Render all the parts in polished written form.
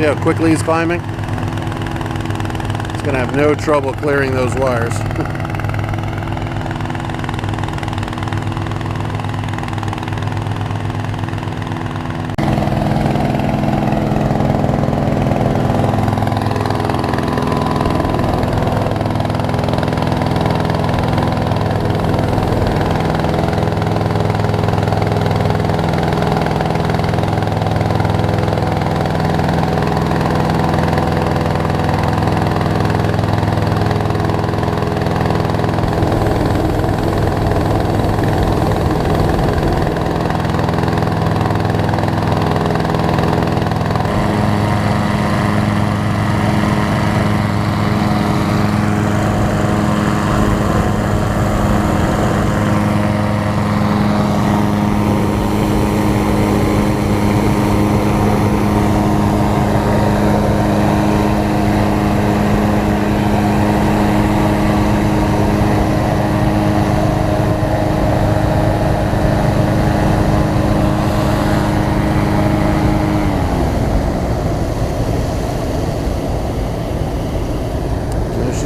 See how quickly he's climbing? He's gonna have no trouble clearing those wires.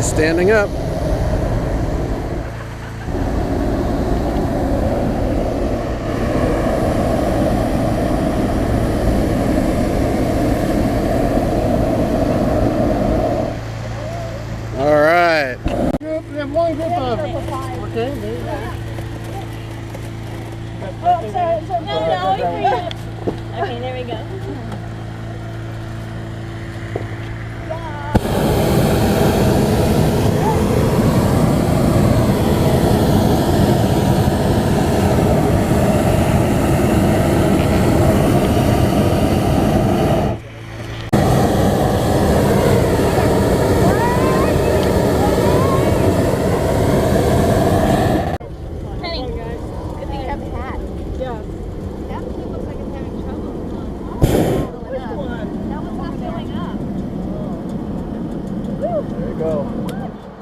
Standing up. All right. We have one group of. Okay, there you go. Oh, sorry. No. Okay, there we go.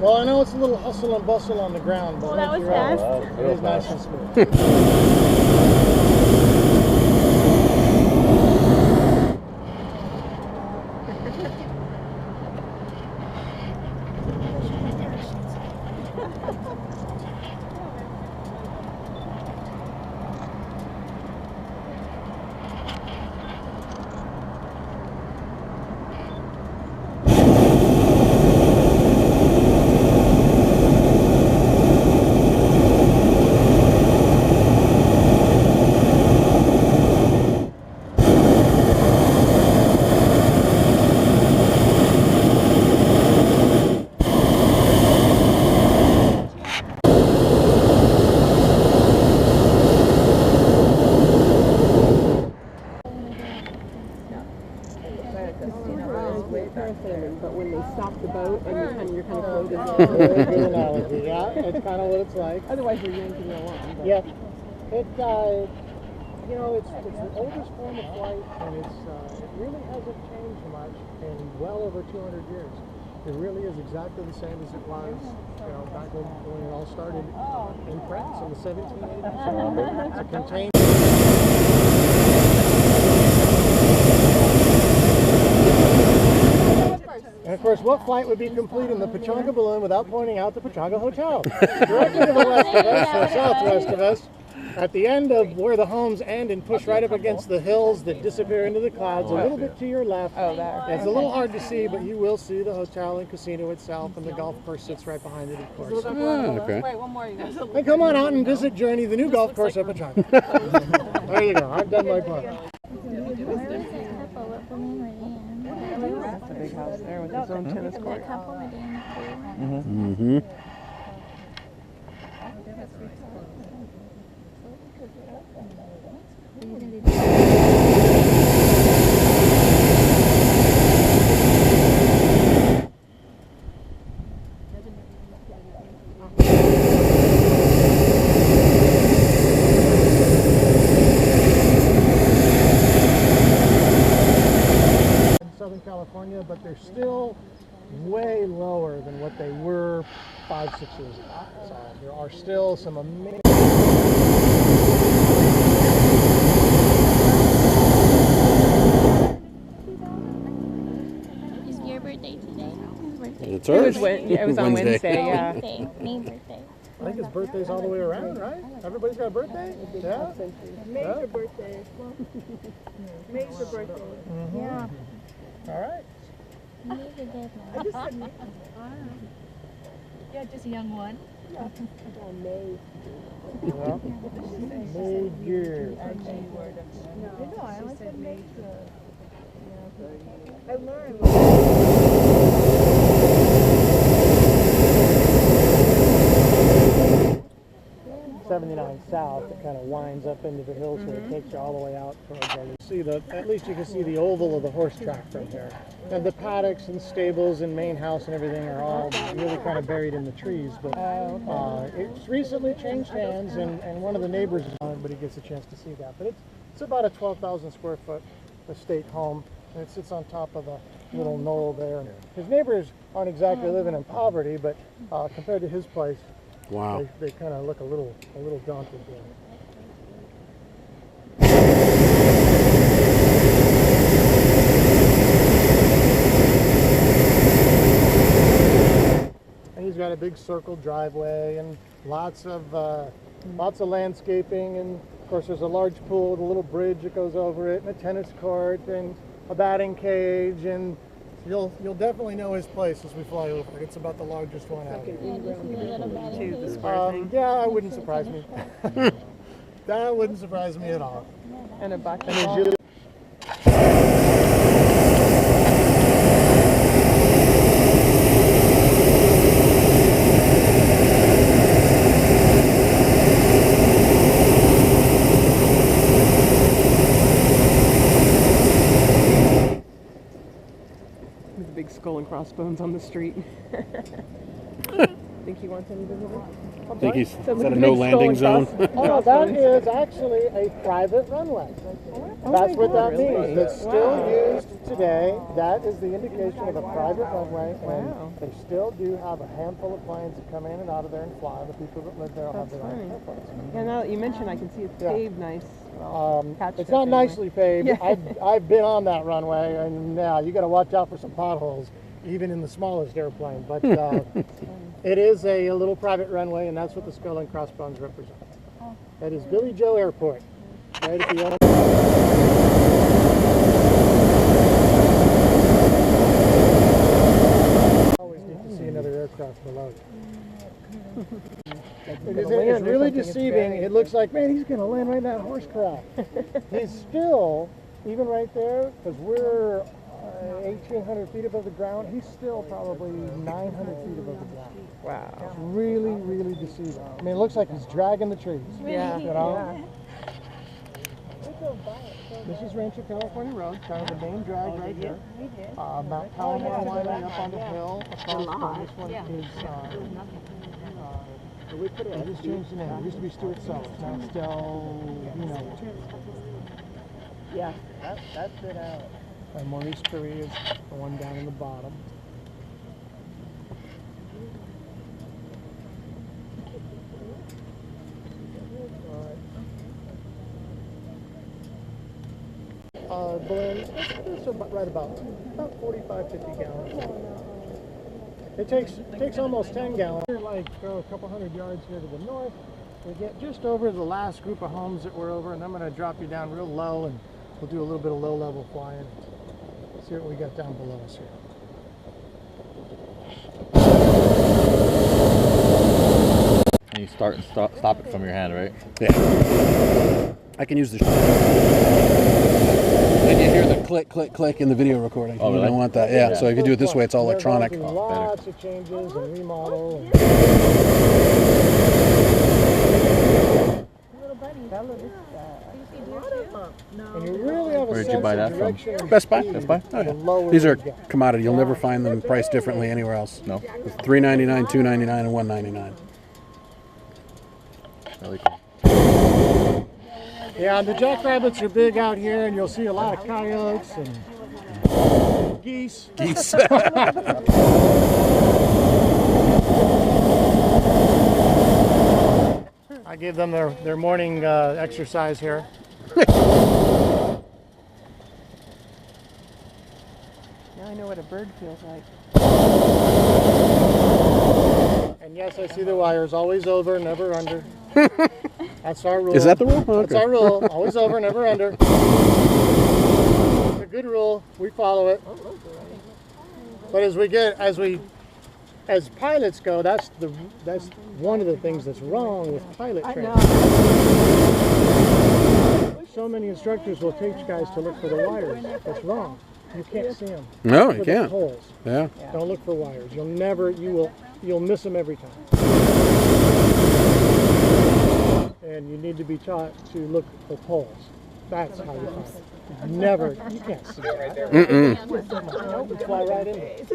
Well, I know it's a little hustle and bustle on the ground, but that was fast. It is nice and smooth. But when they stop the boat and you're kind of floating. Very good analogy. Yeah, it's kind of what it's like. Otherwise, you're yanking it along. But. Yeah, it you know it's the oldest form of flight, and it really hasn't changed much in well over 200 years. It really is exactly the same as it was, back when it all started in France in the 1780s. It's a contained. And of course, what flight would be complete in the Pechanga balloon without pointing out the Pechanga Hotel? Directly to the west of us, or southwest of us, at the end of where the homes end and push right up against the hills that disappear into the clouds, a little bit to your left. Oh, there. It's a little hard to see, but you will see the hotel and casino itself, and the golf course sits right behind it, of course. Okay. Wait, one more. You guys. And come on out and visit Journey, the new golf course at Pechanga. There you go. I've done my part. That's a big house there with its own tennis court. Mm-hmm. Southern California, but they're still way lower than what they were 5-6 years ago. So there are still some amazing. It's hers. It was on Wednesday, yeah. Birthday. May's birthday. I think his birthday's all the way around, right? Everybody's got a birthday? Yeah? May's your birthday. May's your birthday. Yeah. All right. May's a dead I man. just said May. Yeah, just a young one. Oh, May. Yeah. Major. No, I only said May. I learned. 79 south, it kind of winds up into the hills, so it takes you all the way out towards there. You see the, at least you can see the oval of the horse track from here. And the paddocks and stables and main house and everything are all really kind of buried in the trees. But it's recently changed hands, and one of the neighbors is on it, but he gets a chance to see that. But it's about a 12,000 square foot estate home, and it sits on top of a little knoll there. His neighbors aren't exactly living in poverty, but compared to his place, Wow. they kind of look a little daunted there. And he's got a big circle driveway and lots of landscaping, and of course there's a large pool with a little bridge that goes over it, and a tennis court and a batting cage, and you'll definitely know his place as we fly over it. It's about the largest one out here. Yeah, just a little batting cage. Yeah, it wouldn't surprise me. That wouldn't surprise me at all. And a bucket And ball. as you There's a big skull and crossbones on the street. Think he wants any visitors? I think he's Sounds is like that a a no big landing skull zone? and Oh, that is actually a private runway. That's what that means. It's still used today. That is the indication of a private runway. Wow. And they still do have a handful of planes that come in and out of there and fly. The people that live there will have That's their own funny. airplanes. Yeah, now that you mention, I can see it's Yeah. paved nice. Well, patched It's up not anyway. nicely paved. Yeah. I've been on that runway, and now you got to watch out for some potholes, even in the smallest airplane. But it is a little private runway, and that's what the skull and crossbones represent. That is Billy Joe Airport, right at the end. Always need to see another aircraft below you. It's really deceiving. It looks like, man, he's going to land right in that horse crap. He's still, even right there, because we're 1,800 feet above the ground, he's still probably 900 feet above the ground. Wow. It's really, really deceiving. I mean, it looks like he's dragging the trees. Yeah. You know? This is Rancho California Road, kind of the main drag right here. Mount Palomar winding up on the hill. Across this one is, they just changed the name. It used to be Stuart Sellers. Now it's still, you know. Yeah, that's it out. And Maurice Curry is the one down in the bottom. Balloon, it's right about 45, 50 gallons. It takes almost 10 gallons. We're like a couple hundred yards here to the north. We get just over the last group of homes that we're over, and I'm going to drop you down real low, and we'll do a little bit of low-level flying. See what we got down below us here. And you start and stop it from your hand, right? Yeah. I can use the. Then you hear the click, click, click in the video recording. Oh, You really? don't want that. Yeah. So if you do it this way, it's all They're electronic. going through lots of changes and remodel. And Little buddy. And you really have a Where'd you sense buy of that from? direction and Best Buy. speed Best Buy? Oh, the yeah. lower These you are get. commodity. You'll never find them priced differently anywhere else. No. It's $3.99, $2.99, and $1.99. Really cool. Yeah, and the jackrabbits are big out here, and you'll see a lot of coyotes and geese. Geese. I give them their morning exercise here. Now I know what a bird feels like. And yes, I see the wires. Always over, never under. That's our rule. Is that the rule? That's Okay. our rule. Always over, never under. It's a good rule. We follow it. But as pilots go, that's one of the things that's wrong with pilot training. So many instructors will teach guys to look for the wires. That's wrong. You can't see them. No, Look you for the can't. holes. Yeah. Don't look for wires. You'll miss them every time. And you need to be taught to look for poles. That's how you find it. Never, you can't see it right there. Mm-mm. Nope, you fly right in it.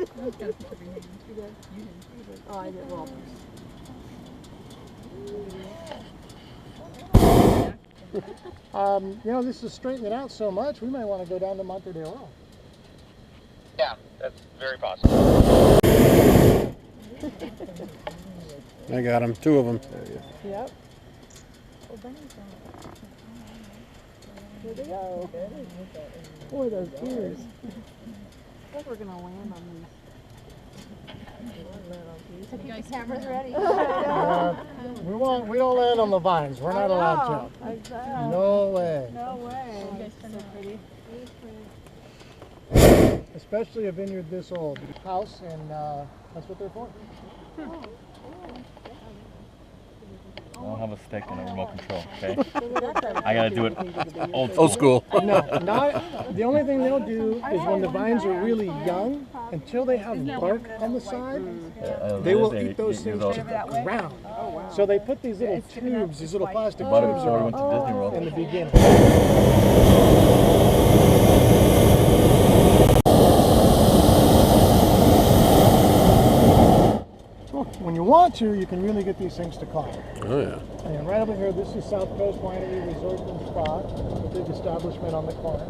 Oh, I get robbers. This is straightening it out so much, we might want to go down to Monte de Oro. Yeah, that's very possible. I got them. 2 of them. Yep. Here they go. Boy, those ears. I think we're going to land on these. Have you guys cameras ready? We don't land on the vines. We're not allowed to. Exactly. No way. No way. You guys so pretty. Especially a vineyard this old. House, and that's what they're for. I don't have a stick and a remote control, okay? I gotta do it Old school. No, not. The only thing they'll do is when the vines are really young, until they have bark on the side, they will eat those things to the ground. So they put these little tubes, these little plastic Bought it tubes before we went to Disney World. in the beginning. When you want to, you can really get these things to climb. Oh, yeah. And right over here, this is South Coast Winery Resort and Spa, the big establishment on the corner.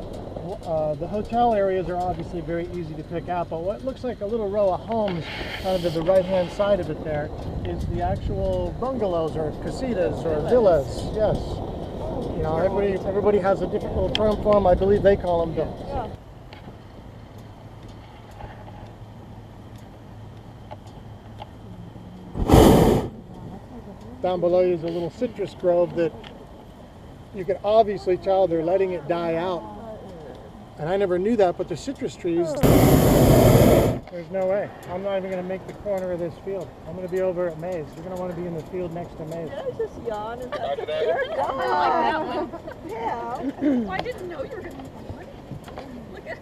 The hotel areas are obviously very easy to pick out, but what looks like a little row of homes kind of to the right-hand side of it there is the actual bungalows or casitas or villas. Yes. You know, everybody has a different little term for them. I believe they call them villas. Down below you is a little citrus grove that you can obviously tell they're letting it die out. And I never knew that, but the citrus trees, there's no way. I'm not even going to make the corner of this field. I'm going to be over at Maze. You're going to want to be in the field next to Maze. I just yawn. Is that the I like that one. Yeah. Well, I didn't know you were going to look at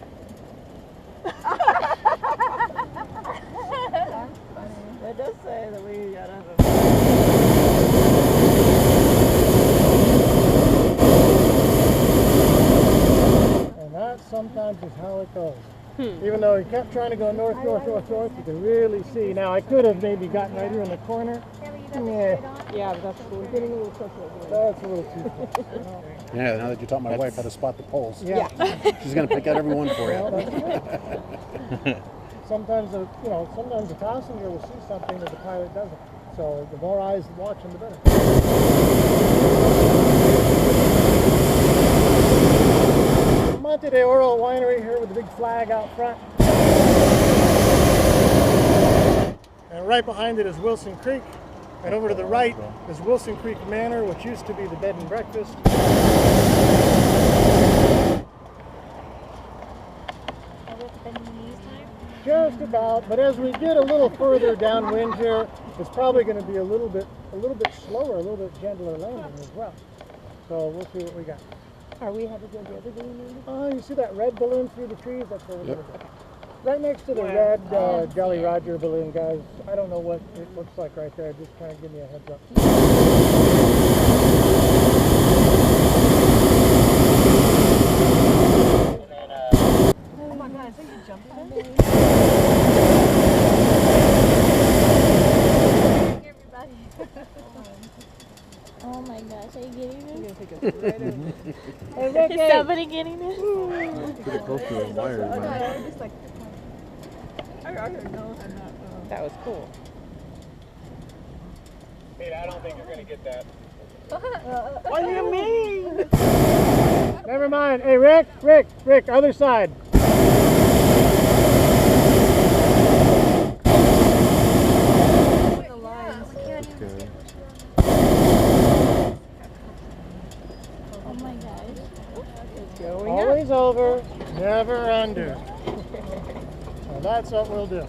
It does say that we gotta have And that sometimes is how it goes. Even though he kept trying to go north, north, north, north, you can really see. Now I could have maybe gotten right here in the corner. Yeah, that's cool. We're getting a little closer. That's a little too close. Yeah, now that you taught my wife how to spot the poles. Yeah. She's going to pick out every one for Well, you. that's good. Sometimes the passenger will see something that the pilot doesn't. So the more eyes watching, the better. Monte de Oro Winery here with the big flag out front. And right behind it is Wilson Creek. And over to the right is Wilson Creek Manor, which used to be the bed and breakfast. Just about, but as we get a little further downwind here, it's probably going to be a little bit slower, a little bit gentler landing as well. So we'll see what we got. Are we headed to the other balloon? Oh, you see that red balloon through the trees? That's where we're going to go. Right next to the red Jolly Roger balloon, guys. I don't know what it looks like right there. Just kind of give me a heads up. Oh my God, I think you jumped in. Oh my gosh, are you getting You're this? gonna take us right over. Hey, Ricky! Is somebody getting this? Pretty close to the wires, man. I'm just like, I don't know. I'm not. That was cool. Hey, I don't think you're going to get that. What do you mean? Never mind. Hey, Rick, other side. The line. Always over, never under. So that's what we'll do.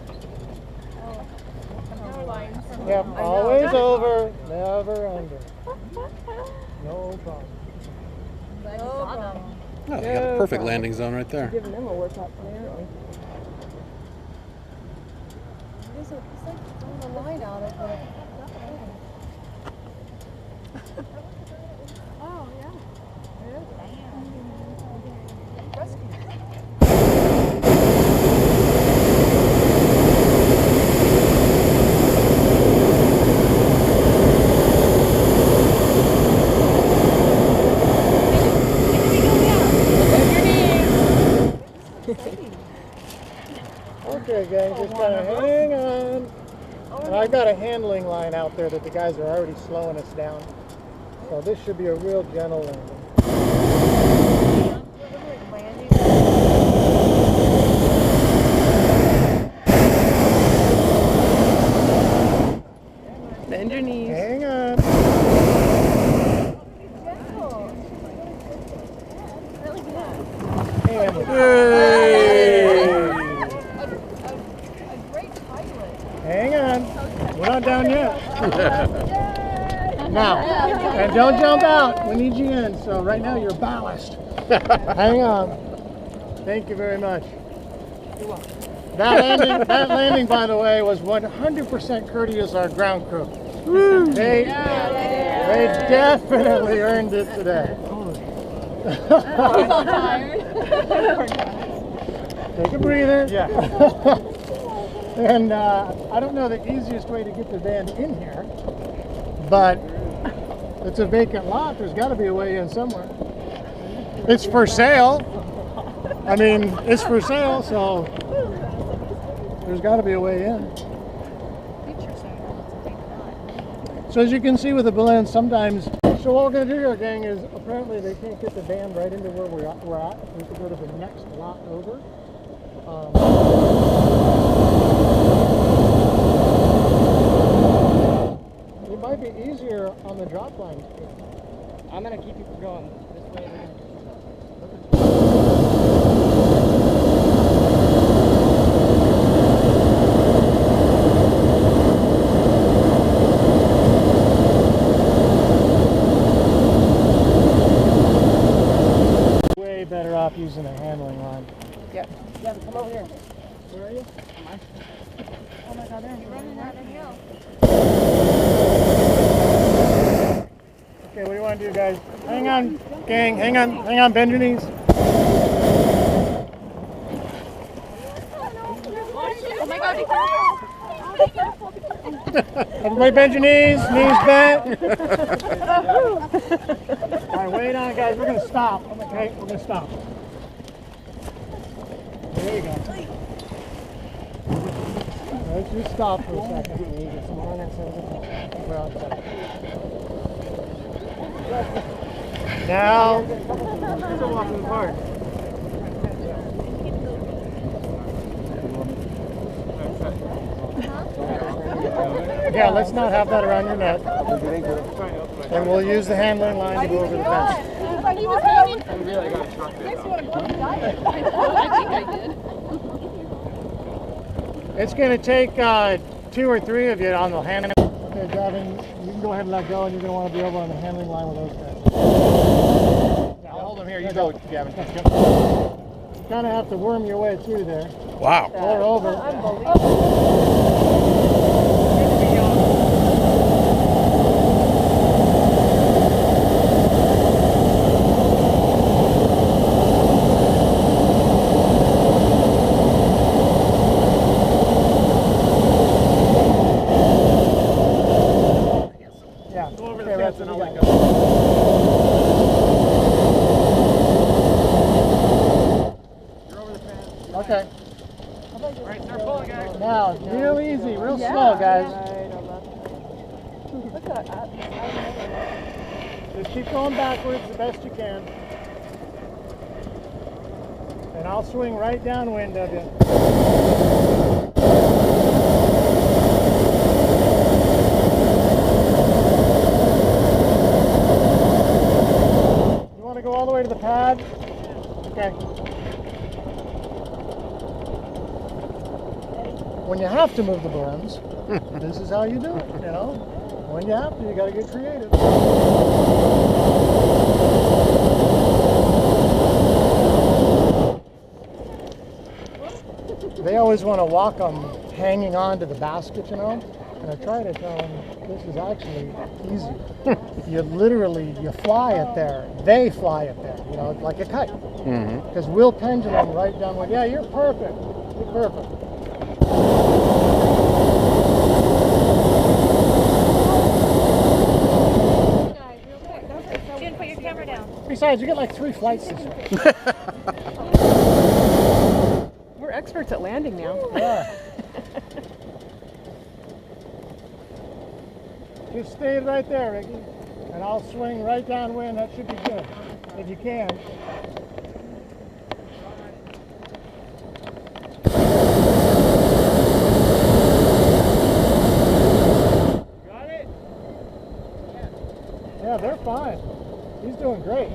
Yep, always over, never under. No problem. Oh, they got a perfect landing zone right there. Giving them a workout, apparently. It's like throwing a line out of the. Oh, yeah. Okay, gang, just kind of hang on. And I've got a handling line out there that the guys are already slowing us down. So this should be a real gentle landing. Bend your knees. Hang on. And hang on. We're not down yet. Now, and don't jump out. We need you in. So right now you're ballast. Hang on. Thank you very much. You're welcome. That landing, by the way, was 100% courteous our ground crew. They definitely earned it today. Take a breather. Yeah. And I don't know the easiest way to get the band in here, but it's a vacant lot. There's got to be a way in somewhere. It's for sale. I mean, it's for sale, so there's got to be a way in. So as you can see with the balloons, sometimes, so what we're going to do here, gang, is apparently they can't get the band right into where we're at. We have to go to the next lot over. It might be easier on the drop line. I'm gonna keep you going this way. Way better off using a handling line. Yeah. Gavin, come over here. Where are you? Oh my God, they're running out of hill. Okay, what do you want to do, guys? Hang on, gang, hang on, bend your knees. Oh my God, be careful. Everybody bend your knees, knees bent. All right, wait on, guys, we're going to stop, okay? We're going to stop. There you go. Let's just stop for a second. Now, these are walking apart. Yeah, let's not have that around your neck. And we'll use the handling line to go over the fence. It's going to take 2 or 3 of you on the handling. Okay, Gavin, you can go ahead and let go, and you're going to want to be over on the handling line with those guys. Yeah, I'll hold them here. You go, Gavin. You kind of have to worm your way through there. Wow. Or over. Yeah. Go over the fence and I'll let go. You're over the fence. Okay. Alright, start pulling, guys. Now, real easy, real slow, guys. Look at that. Just keep going backwards the best you can. And I'll swing right downwind of you. You want to go all the way to the pad? Okay. When you have to move the balloons, this is how you do it, you know? When you have to, you gotta get creative. They always want to walk them hanging on to the basket, you know? And I try to tell them, this is actually easy. You literally, you fly it there. They fly it there, you know, like a kite. Because we'll pendulum right down with, yeah, you're perfect. You're perfect. June, put your camera down. Besides, you get like 3 flights this way. We're experts at landing now. Yeah. Just stay right there, Ricky. And I'll swing right downwind. That should be good. If you can. Got it? Yeah, they're fine. He's doing great.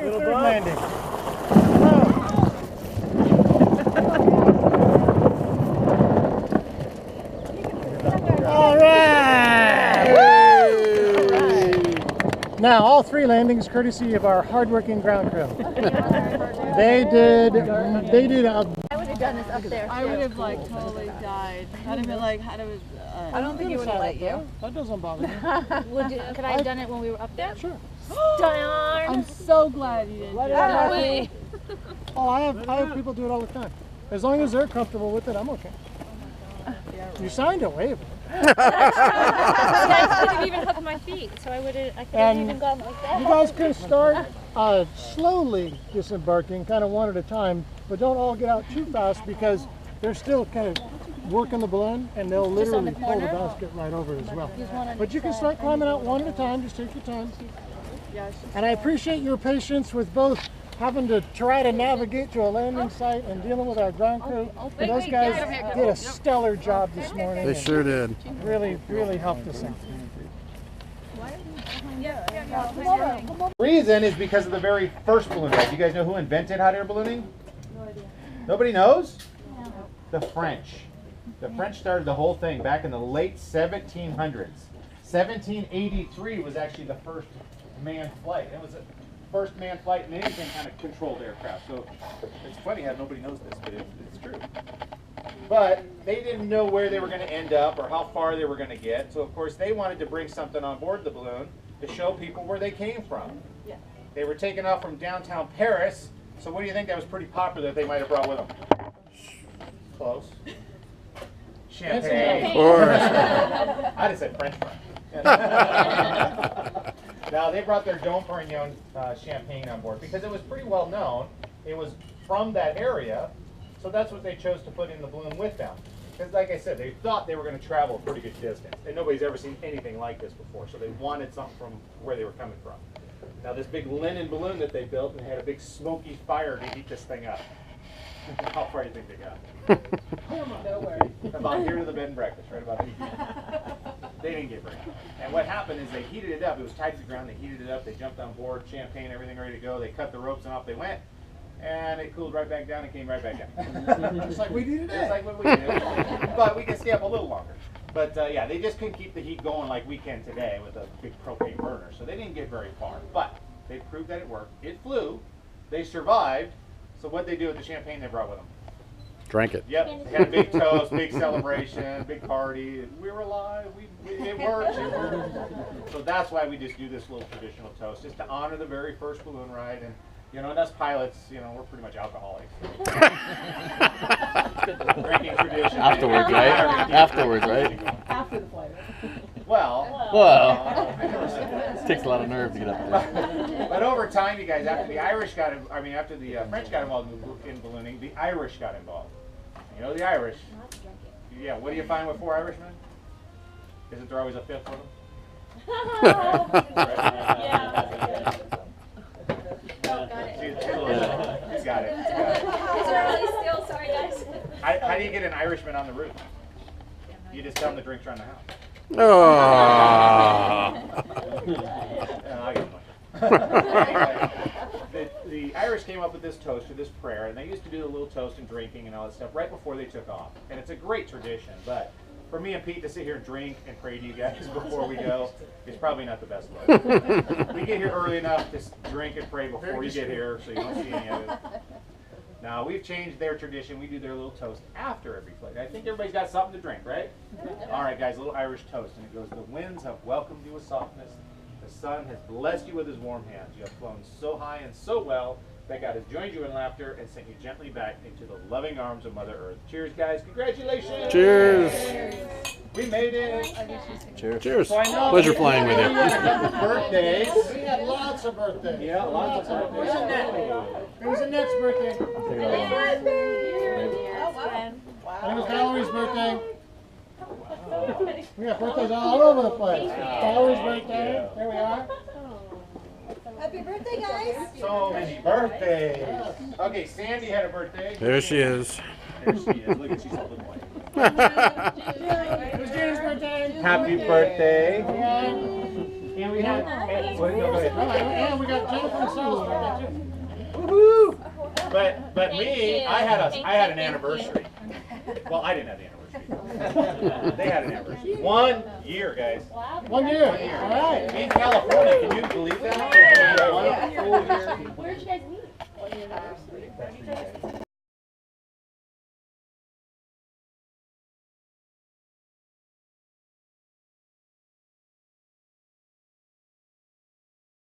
Your third landing. All right. Now, all 3 landings courtesy of our hardworking ground crew. They did a I would have done this up there. I would have like totally died. I'd have been like, I don't think he would have let you. That doesn't bother me. Could I have done it when we were up there? Sure. Darn. I'm so glad you didn't. Wait. Oh, I have people do it all the time. As long as they're comfortable with it, I'm okay. You signed a waiver. I couldn't have even hooked my feet, so I could have even gone like that. You guys can start slowly disembarking, kind of one at a time, but don't all get out too fast because they're still kind of working the balloon and they'll literally pull the basket right over as well. But you can start climbing out one at a time, just take your time. And I appreciate your patience with both having to try to navigate to a landing site and dealing with our ground crew. And those guys did a stellar job this morning. They sure did. Really, really helped us out. The reason is because of the very first balloon ride. Do you guys know who invented hot air ballooning? No idea. Nobody knows? No. The French. The French started the whole thing back in the late 1700s. 1783 was actually the first manned flight. It was the first manned flight in anything kind of controlled aircraft. So it's funny how nobody knows this, but it's true. But they didn't know where they were going to end up or how far they were going to get. So of course they wanted to bring something on board the balloon to show people where they came from. Yeah. They were taken off from downtown Paris. So what do you think that was pretty popular that they might have brought with them? Close. Champagne. Of course. I just said French fry. Now they brought their Dom Perignon champagne on board because it was pretty well known. It was from that area, so that's what they chose to put in the balloon with them. Because like I said, they thought they were going to travel a pretty good distance, and nobody's ever seen anything like this before, so they wanted something from where they were coming from. Now this big linen balloon that they built, and they had a big smoky fire to heat this thing up. How far do you think they got? Nowhere. About here to the bed and breakfast, right about here. They didn't get very far. And what happened is they heated it up. It was tied to the ground. They heated it up. They jumped on board, champagne, everything ready to go. They cut the ropes and off they went. And it cooled right back down and came right back down. Just like we do today. Just like what we do. But we can stay up a little longer. But yeah, they just couldn't keep the heat going like we can today with a big propane burner. So they didn't get very far. But they proved that it worked. It flew. They survived. So what'd they do with the champagne they brought with them? Drank it. Yep. They had a big toast, big celebration, big party. We were alive. It worked. It worked. So that's why we just do this little traditional toast, just to honor the very first balloon ride. And you know, and us pilots, you know, we're pretty much alcoholics. Drinking tradition. Afterwards, right? Afterwards, right? After the flight. Well. It takes a lot of nerve to get up there. But over time, you guys, after the Irish got, after the French got involved in ballooning, the Irish got involved. You know the Irish. Yeah. What do you find with 4 Irishmen? Isn't there always a 5th for them? Yeah. She's got it. It's early still, sorry guys. How do you get an Irishman on the roof? You just tell them the drinks are on the house. Oh. The Irish came up with this toast or this prayer, and they used to do the little toast and drinking and all that stuff right before they took off. And it's a great tradition, but for me and Pete to sit here and drink and pray to you guys before we go is probably not the best look. We get here early enough to drink and pray before you get here, so you don't see any of it. Now, we've changed their tradition. We do their little toast after every flight. I think everybody's got something to drink, right? All right, guys, a little Irish toast. And it goes, the winds have welcomed you with softness. The sun has blessed you with his warm hands. You have flown so high and so well that God has joined you in laughter and sent you gently back into the loving arms of Mother Earth. Cheers, guys. Congratulations. Cheers. We made it. Cheers. Cheers. Pleasure flying with you. Birthdays. We had lots of birthdays. Yeah, lots of birthdays. It was the next birthday. And it was Valerie's birthday. We got birthdays all over the place. Valerie's birthday. There we are. Happy birthday, guys. So many birthdays. Okay, Sandy had a birthday. There she is. There she is. Look at she's holding away. It was Jane's birthday. Happy birthday. And we had. Go ahead. And we got Jennifer and Sarah's birthday too. Woohoo! But me, I had an anniversary. Well, I didn't have the anniversary. They had an anniversary. 1 year, guys. 1 year. 1 year. All right. In California, can you believe that? 1 full year. Where did you guys meet? 1 year anniversary.